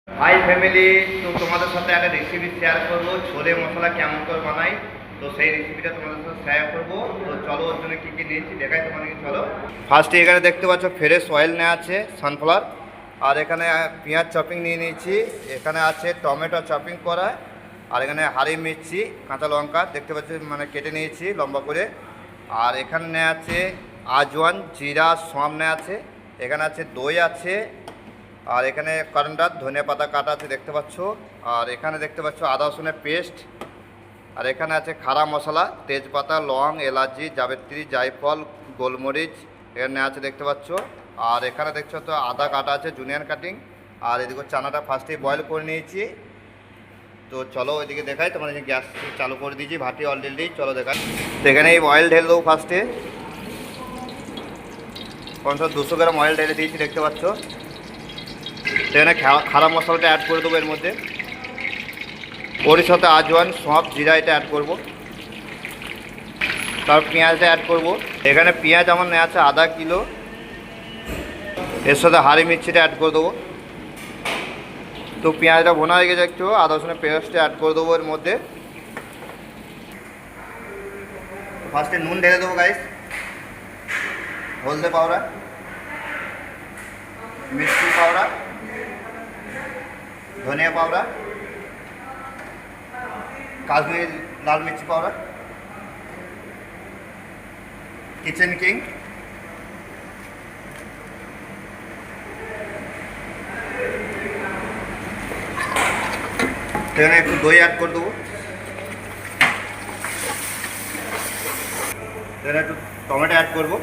High family, তো তোমাদের সাথে একটা রেসিপি শেয়ার করবো। ছোলে মশলা কেমন করে বানাই, তো সেই রেসিপিটা তোমাদের সাথে শেয়ার করবো। তো চলো, ওর জন্য কী কী নিয়েছি দেখাই তোমাদেরকে। চলো, ফার্স্টে এখানে দেখতে পাচ্ছ ফ্রেশ অয়েল নেওয়া আছে, সানফ্লাওয়ার। আর এখানে পেঁয়াজ চপিং নিয়ে নিয়েছি। এখানে আছে টমেটো চপিং করা। আর এখানে হারি মির্চি, কাঁচা লঙ্কা দেখতে পাচ্ছ মানে কেটে নিয়েছি লম্বা করে। আর এখানে নেওয়া আছে আজওয়ান, জিরা, সোম নেওয়া আছে। এখানে আছে দই আছে। আর এখানে করিন্ডার, ধনিয়া পাতা কাটা আছে দেখতে পাচ্ছ। আর এখানে দেখতে পাচ্ছ আদা রসুনের পেস্ট। আর এখানে আছে খাড়া মশলা, তেজপাতা, লং, এলাচি, জাবিত্রী, জায়ফল, গোলমরিচ এখানে আছে দেখতে পাচ্ছ। আর এখানে দেখছো তো আদা কাটা আছে, জুনিয়র কাটিং। আর এদিকে চানাটা ফার্স্টেই বয়েল করে নিয়েছি। তো চলো ওইদিকে দেখাই, তোমার গ্যাস চালু করে দিয়েছি, ভাটি অলরেডি। চলো দেখাই। তো এখানে এই অয়েল ঢেলে দেবো ফার্স্টে। 200 গ্রাম অয়েল ঢেলে দিয়েছি দেখতে পাচ্ছ। এখানে খারাপ মশলাটা অ্যাড করে দেবো এর মধ্যে। ওর সাথে আজওয়ান, সব, জিরা এটা অ্যাড করব। তারপর পেঁয়াজটা অ্যাড করব। এখানে পেঁয়াজ আমার নেওয়া আছে আধা কিলো। এর সাথে হারি মির্চিটা অ্যাড করে দেবো। তো পেঁয়াজটা ভোনা হয়ে গেছে একটু, আদা রসুনের পেস্টটা অ্যাড করে দেবো এর মধ্যে। ফার্স্টে নুন ঢেলে দেবো গাইস, হলদে পাউডার, মির্চি পাউডার, ধনিয়া পাউডার, কাশ্মীরি লাল মির্চি পাউডার, কিচেন কিং, এখানে একটু দই অ্যাড করে দেবো। এখানে একটু টমেটো অ্যাড করবো।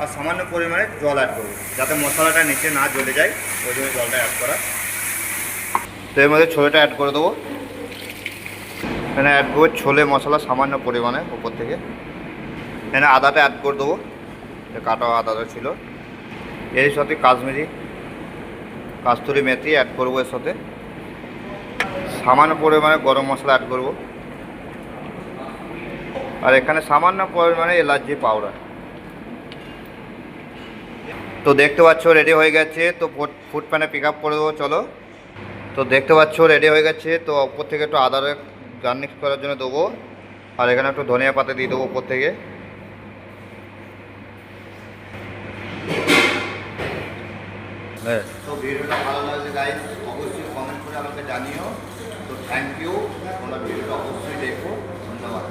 আর সামান্য পরিমাণে জল অ্যাড করবো, যাতে মশলাটা নিচে না জ্বলে যায়, ওই জন্য জলটা অ্যাড করা। তো এর মধ্যে ছোলেটা অ্যাড করে দেবো। এখানে অ্যাড করবো ছোলে মশলা সামান্য পরিমাণে উপর থেকে। এখানে আদাটা অ্যাড করে দেবো, কাটা আদাটা ছিল। এর সাথে কাস্তুরি মেথি অ্যাড করবো। এর সাথে সামান্য পরিমাণে গরম মশলা অ্যাড করব। আর এখানে সামান্য পরিমাণে এলাচি পাউডার। তো দেখতে পাচ্ছ রেডি হয়ে গেছে। তো ফুড প্যানে পিক আপ করে দেবো। চলো, তো দেখতে পাচ্ছ রেডি হয়ে গেছে। তো ওপর থেকে একটু আদার গার্নিশ করার জন্য দেবো। আর এখানে একটু ধনিয়া পাতা দিয়ে দেবো ওপর থেকে। হ্যাঁ, তো ভিডিওটা ভালো লাগলে গাইস অবশ্যই কমেন্ট করে আমাকে জানিও। তো থ্যাংক ইউ, তোমরা ভিডিওটা অবশ্যই দেখো। ধন্যবাদ।